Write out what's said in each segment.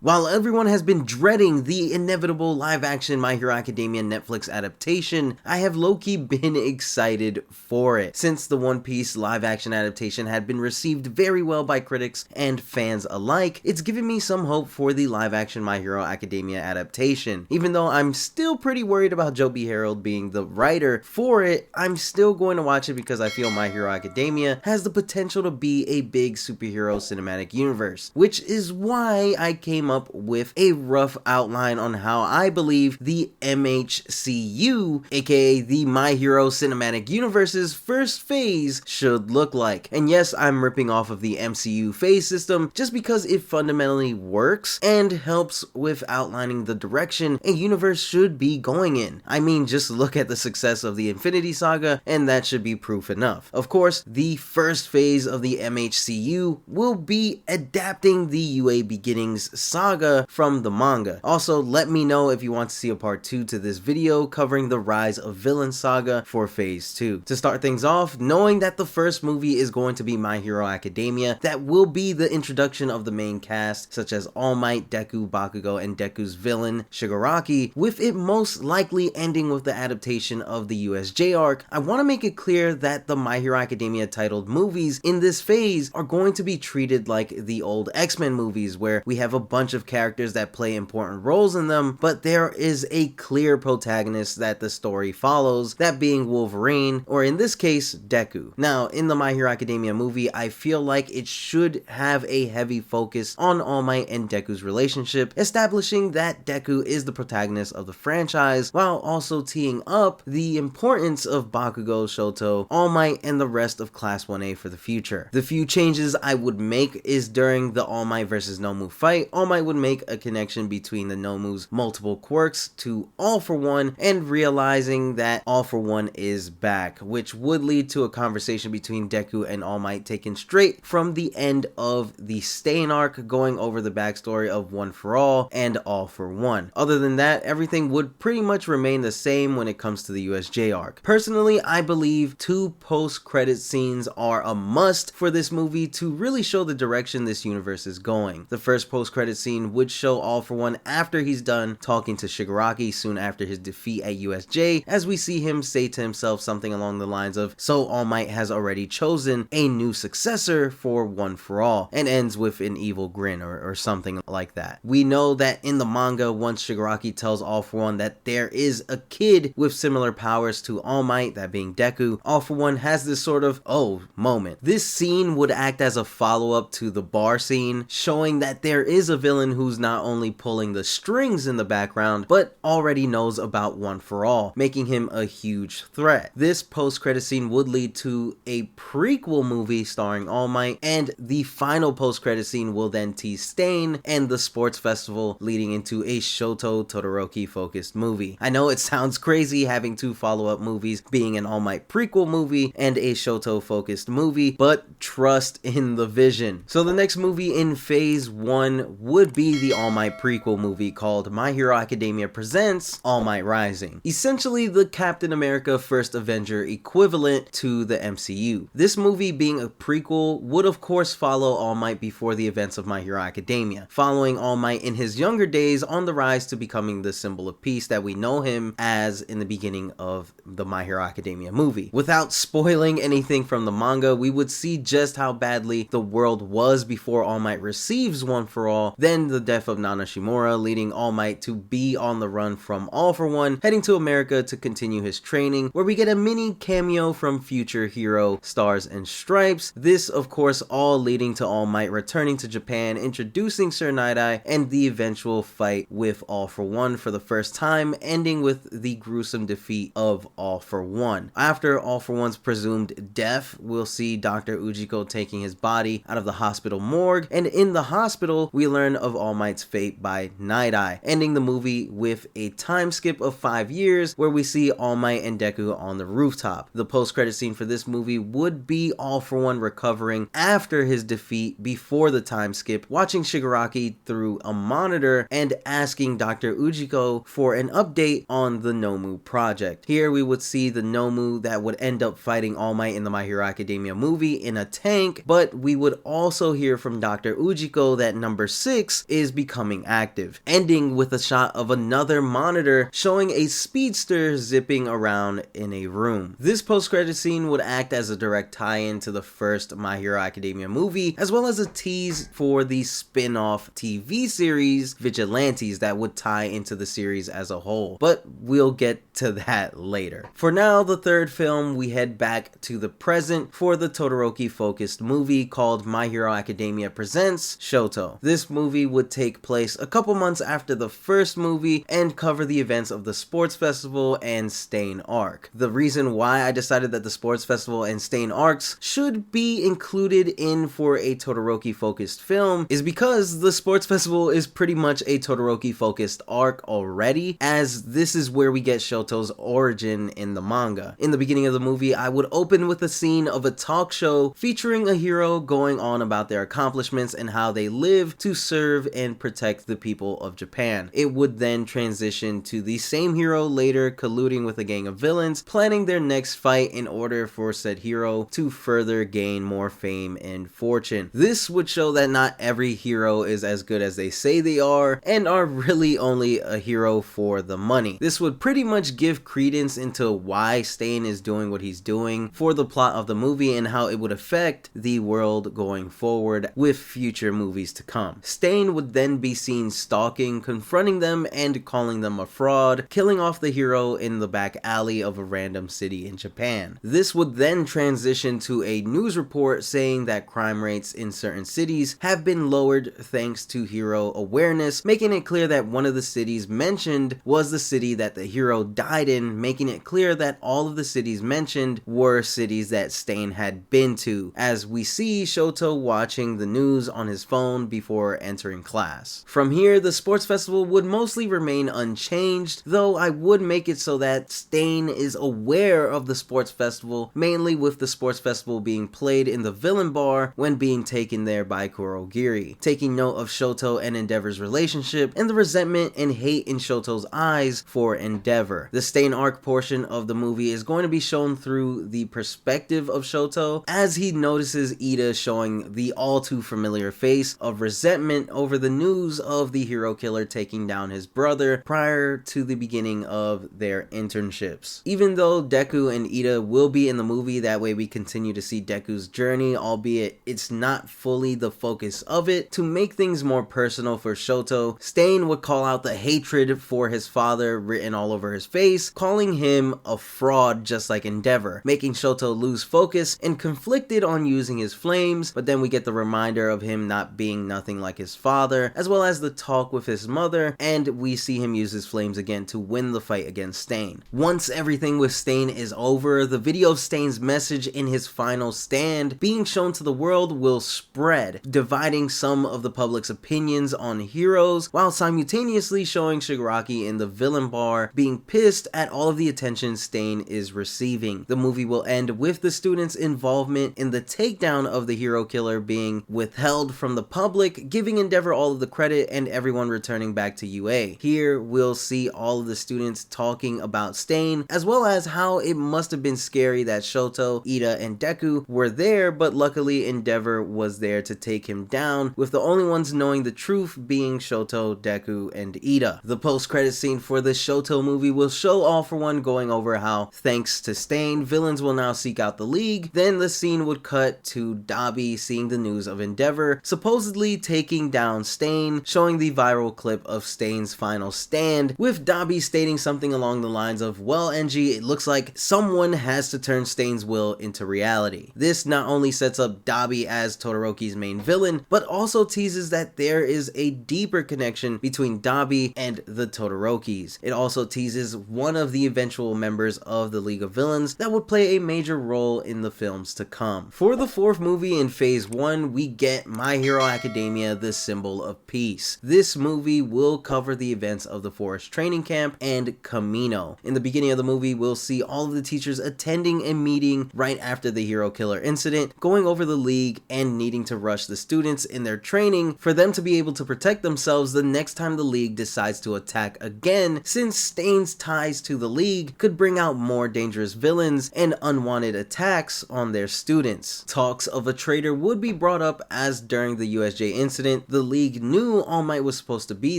While everyone has been dreading the inevitable live-action My Hero Academia Netflix adaptation, I have low-key been excited for it, since the One Piece live-action adaptation had been received very well by critics and fans alike. It's given me some hope for the live-action My Hero Academia adaptation. Even though I'm still pretty worried about Joe B. Harold being the writer for it, I'm still going to watch it because I feel My Hero Academia has the potential to be a big superhero cinematic universe, which is why I came up with a rough outline on how I believe the MHCU, aka the My Hero Cinematic Universe's first phase, should look like. And yes, I'm ripping off of the MCU phase system just because it fundamentally works and helps with outlining the direction a universe should be going in. I mean, just look at the success of the Infinity Saga and that should be proof enough. Of course, the first phase of the MHCU will be adapting the UA Beginnings saga from the manga. Also, let me know if you want to see a part 2 to this video covering the Rise of Villain saga for phase 2. To start things off, knowing that the first movie is going to be My Hero Academia, that will be the introduction of the main cast such as All Might, Deku, Bakugo, and Deku's villain Shigaraki, with it most likely ending with the adaptation of the USJ arc. I want to make it clear that the My Hero Academia titled movies in this phase are going to be treated like the old X-Men movies, where we have a bunch of characters that play important roles in them, but there is a clear protagonist that the story follows, that being Wolverine, or in this case, Deku. Now, in the My Hero Academia movie, I feel like it should have a heavy focus on All Might and Deku's relationship, establishing that Deku is the protagonist of the franchise, while also teeing up the importance of Bakugo, Shoto, All Might, and the rest of Class 1A for the future. The few changes I would make is during the All Might versus Nomu fight, All Might would make a connection between the Nomu's multiple quirks to All For One, and realizing that All For One is back, which would lead to a conversation between Deku and All Might taken straight from the end of the Stain arc, going over the backstory of One For All and All For One. Other than that, everything would pretty much remain the same when it comes to the USJ arc. Personally, I believe 2 post-credit scenes are a must for this movie to really show the direction this universe is going. The first post-credit scene would show All For One after he's done talking to Shigaraki soon after his defeat at USJ, as we see him say to himself something along the lines of, "So All Might has already chosen a new successor for One For All," and ends with an evil grin or something like that. We know that in the manga, once Shigaraki tells All For One that there is a kid with similar powers to All Might, that being Deku, All For One has this sort of oh moment. This scene would act as a follow-up to the bar scene, showing that there is a villain who's not only pulling the strings in the background, but already knows about One For All, making him a huge threat. This post-credit scene would lead to a prequel movie starring All Might, and the final post-credit scene will then tease Stain and the sports festival, leading into a Shoto Todoroki focused movie. I know it sounds crazy having 2 follow-up movies, being an All Might prequel movie and a Shoto focused movie, but trust in the vision. So the next movie in phase 1 would be the All Might prequel movie called My Hero Academia Presents All Might Rising, essentially the Captain America First Avenger equivalent to the MCU. This movie, being a prequel, would of course follow All Might before the events of My Hero Academia, following All Might in his younger days on the rise to becoming the symbol of peace that we know him as in the beginning of the My Hero Academia movie. Without spoiling anything from the manga, we would see just how badly the world was before All Might receives One For All, then the death of Nana Shimura, leading All Might to be on the run from All For One, heading to America to continue his training, where we get a mini cameo from future hero Stars and Stripes. This, of course, all leading to All Might returning to Japan, introducing Sir Night-Eye, and the eventual fight with All For One for the first time, ending with the gruesome defeat of All For One. After All For One's presumed death, we'll see Dr. Ujiko taking his body out of the hospital morgue, and in the hospital, we learn of All Might's fate by Night-Eye, ending the movie with a time skip of 5 years where we see All Might and Deku on the rooftop. The post-credit scene for this movie would be All For One recovering after his defeat before the time skip, watching Shigaraki through a monitor and asking Dr. Ujiko for an update on the Nomu project. Here we would see the Nomu that would end up fighting All Might in the My Hero Academia movie in a tank, but we would also hear from Dr. Ujiko that number 6 6 is becoming active, ending with a shot of another monitor showing a speedster zipping around in a room. This post-credit scene would act as a direct tie-in to the first My Hero Academia movie, as well as a tease for the spin-off TV series Vigilantes that would tie into the series as a whole, but we'll get to that later. For now, the third film, we head back to the present for the Todoroki-focused movie called My Hero Academia Presents Shoto. This movie would take place a couple months after the first movie and cover the events of the sports festival and Stain arc. The reason why I decided that the sports festival and Stain arcs should be included in for a Todoroki focused film is because the sports festival is pretty much a Todoroki focused arc already, as this is where we get Shoto's origin in the manga. In the beginning of the movie, I would open with a scene of a talk show featuring a hero going on about their accomplishments and how they live to serve and protect the people of Japan. It would then transition to the same hero later colluding with a gang of villains, planning their next fight in order for said hero to further gain more fame and fortune. This would show that not every hero is as good as they say they are, and are really only a hero for the money. This would pretty much give credence into why Stain is doing what he's doing for the plot of the movie and how it would affect the world going forward with future movies to come. Stain would then be seen stalking, confronting them, and calling them a fraud, killing off the hero in the back alley of a random city in Japan. This would then transition to a news report saying that crime rates in certain cities have been lowered thanks to hero awareness, making it clear that one of the cities mentioned was the city that the hero died in, making it clear that all of the cities mentioned were cities that Stain had been to, as we see Shoto watching the news on his phone before entering class. From here, the sports festival would mostly remain unchanged, though I would make it so that Stain is aware of the sports festival, mainly with the sports festival being played in the villain bar when being taken there by Kurogiri, taking note of Shoto and Endeavor's relationship and the resentment and hate in Shoto's eyes for Endeavor. The Stain arc portion of the movie is going to be shown through the perspective of Shoto as he notices Ida showing the all too familiar face of resentment over the news of the hero killer taking down his brother prior to the beginning of their internships. Even though Deku and Ida will be in the movie, that way we continue to see Deku's journey, albeit it's not fully the focus of it. To make things more personal for Shoto, Stain would call out the hatred for his father written all over his face, calling him a fraud just like Endeavor, making Shoto lose focus and conflicted on using his flames, but then we get the reminder of him not being nothing like his father, as well as the talk with his mother, and we see him use his flames again to win the fight against Stain. Once everything with Stain is over, the video of Stain's message in his final stand being shown to the world will spread, dividing some of the public's opinions on heroes, while simultaneously showing Shigaraki in the villain bar being pissed at all of the attention Stain is receiving. The movie will end with the students' involvement in the takedown of the hero killer being withheld from the public, giving Endeavor all of the credit and everyone returning back to UA. Here we'll see all of the students talking about Stain, as well as how it must have been scary that Shoto, Ida, and Deku were there, but luckily Endeavor was there to take him down, with the only ones knowing the truth being Shoto, Deku, and Ida. The post-credit scene for the Shoto movie will show All For One going over how, thanks to Stain, villains will now seek out the League. Then the scene would cut to Dabi seeing the news of Endeavor supposedly taking down Stain, showing the viral clip of Stain's final stand, with Dabi stating something along the lines of, "Well, NG, it looks like someone has to turn Stain's will into reality." This not only sets up Dabi as Todoroki's main villain, but also teases that there is a deeper connection between Dabi and the Todorokis. It also teases one of the eventual members of the League of Villains that would play a major role in the films to come. For the fourth movie in phase 1, we get My Hero Academia, the Symbol of Peace. This movie will cover the events of the Forest Training Camp and Camino. In the beginning of the movie, we'll see all of the teachers attending a meeting right after the hero killer incident, going over the League and needing to rush the students in their training for them to be able to protect themselves the next time the League decides to attack again, since Stain's ties to the League could bring out more dangerous villains and unwanted attacks on their students. Talks of a traitor would be brought up, as during the USJ incident, the the League knew All Might was supposed to be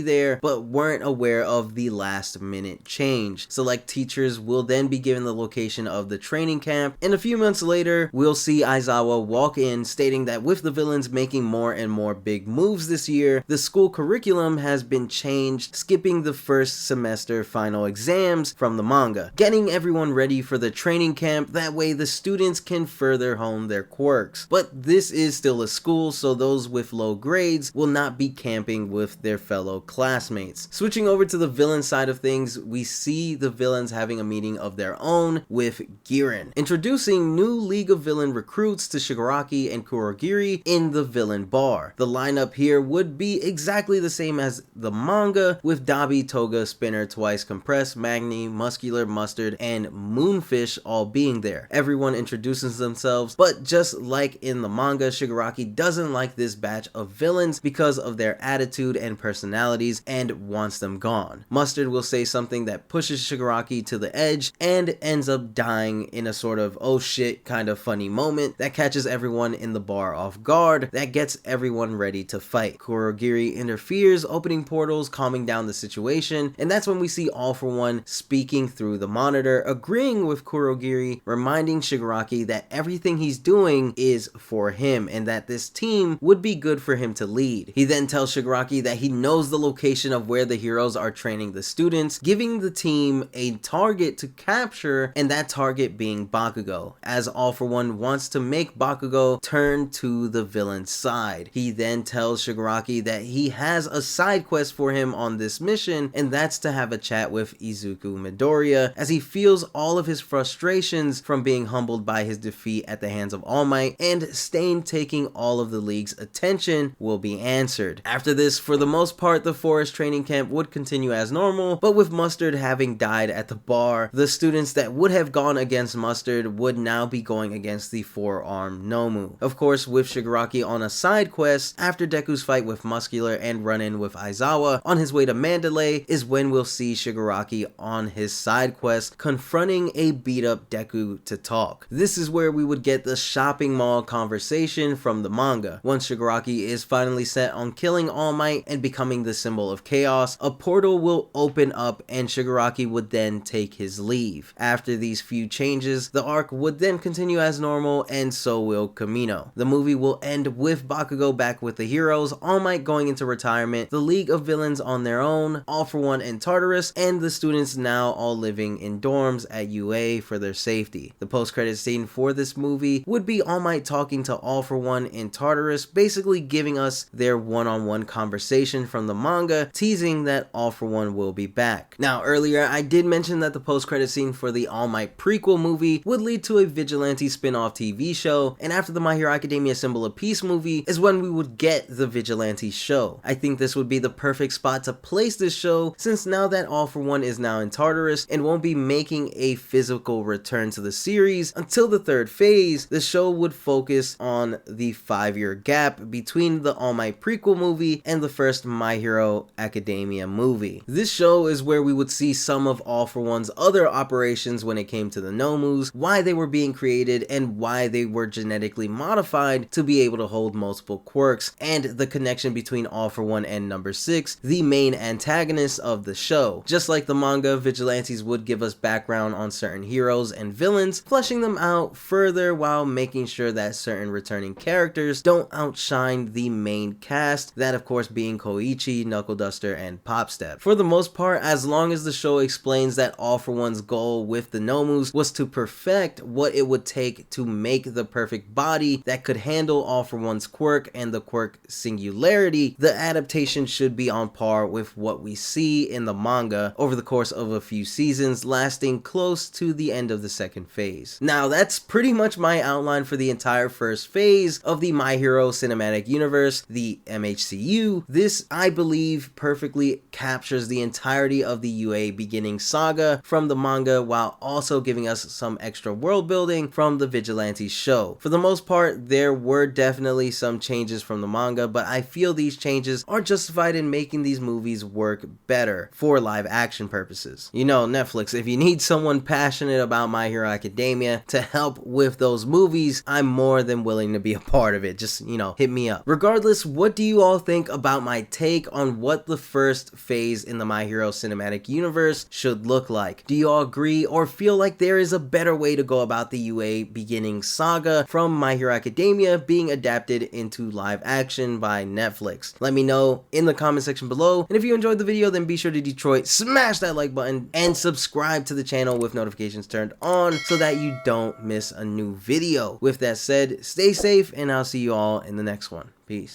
there, but weren't aware of the last minute change. Select teachers will then be given the location of the training camp, and a few months later, we'll see Aizawa walk in stating that with the villains making more and more big moves this year, the school curriculum has been changed, skipping the first semester final exams from the manga, getting everyone ready for the training camp. That way the students can further hone their quirks. But this is still a school, so those with low grades will not be camping with their fellow classmates. Switching over to the villain side of things, we see the villains having a meeting of their own with Giren, introducing new League of Villain recruits to Shigaraki and Kurogiri in the villain bar. The lineup here would be exactly the same as the manga, with Dabi, Toga, Spinner, Twice, Compressed, Magni, Muscular, Mustard, and Moonfish all being there. Everyone introduces themselves, but just like in the manga, Shigaraki doesn't like this batch of villains because of their attitude and personalities and wants them gone. Mustard will say something that pushes Shigaraki to the edge and ends up dying in a sort of oh shit kind of funny moment that catches everyone in the bar off guard, that gets everyone ready to fight. Kurogiri interferes, opening portals, calming down the situation, and that's when we see All For One speaking through the monitor, agreeing with Kurogiri, reminding Shigaraki that everything he's doing is for him and that this team would be good for him to lead. He then tells Shigaraki that he knows the location of where the heroes are training the students, giving the team a target to capture, and that target being Bakugo, as All For One wants to make Bakugo turn to the villain's side. He then tells Shigaraki that he has a side quest for him on this mission, and that's to have a chat with Izuku Midoriya, as he feels all of his frustrations from being humbled by his defeat at the hands of All Might, and Stain taking all of the League's attention will be answered. After this, for the most part, the forest training camp would continue as normal, but with Mustard having died at the bar, the students that would have gone against Mustard would now be going against the four-armed Nomu. Of course, with Shigaraki on a side quest, after Deku's fight with Muscular and run-in with Aizawa on his way to Mandalay, is when we'll see Shigaraki on his side quest confronting a beat-up Deku to talk. This is where we would get the shopping mall conversation from the manga. Once Shigaraki is finally set on killing All Might and becoming the symbol of chaos, a portal will open up and Shigaraki would then take his leave. After these few changes, the arc would then continue as normal, and so will Kamino. The movie will end with Bakugo back with the heroes, All Might going into retirement, the League of Villains on their own, All For One and Tartarus, and the students now all living in dorms at UA for their safety. The post-credit scene for this movie would be All Might talking to All For One and Tartarus, basically giving us their one-on-one conversation from the manga, teasing that All For One will be back. Now, earlier I did mention that the post-credit scene for the All Might prequel movie would lead to a vigilante spin-off TV show, and after the My Hero Academia Symbol of Peace movie is when we would get the vigilante show. I think this would be the perfect spot to place this show, since now that All For One is now in Tartarus and won't be making a physical return to the series until the third phase, the show would focus on the 5-year gap between the All Might prequel movie and the first My Hero Academia movie. This show is where we would see some of All For One's other operations when it came to the Nomus, why they were being created, and why they were genetically modified to be able to hold multiple quirks, and the connection between All For One and Number 6, the main antagonists of the show. Just like the manga, vigilantes would give us background on certain heroes and villains, fleshing them out further while making sure that certain returning characters don't outshine the main cast, that of course being Koichi, Knuckle Duster, and Popstep. For the most part, as long as the show explains that All For One's goal with the Nomus was to perfect what it would take to make the perfect body that could handle All For One's quirk and the quirk singularity, the adaptation should be on par with what we see in the manga over the course of a few seasons, lasting close to the end of the second phase. Now, that's pretty much my outline for the entire first phase of the My Hero Cinematic Universe, the MHCU. This, I believe, perfectly captures the entirety of the UA beginning saga from the manga, while also giving us some extra world building from the Vigilante show. For the most part, there were definitely some changes from the manga, but I feel these changes are justified in making these movies work better for live action purposes. You know, Netflix, if you need someone passionate about My Hero Academia to help with those movies, I'm more than willing to be a part of it. Just, you know, hit me up. Regardless, what What do you all think about my take on what the first phase in the My Hero cinematic universe should look like? Do you all agree or feel like there is a better way to go about the UA beginning saga from My Hero Academia being adapted into live action by Netflix? Let me know in the comment section below, and if you enjoyed the video, then be sure to Detroit smash that like button and subscribe to the channel with notifications turned on so that you don't miss a new video. With that said, stay safe, and I'll see you all in the next one. Peace.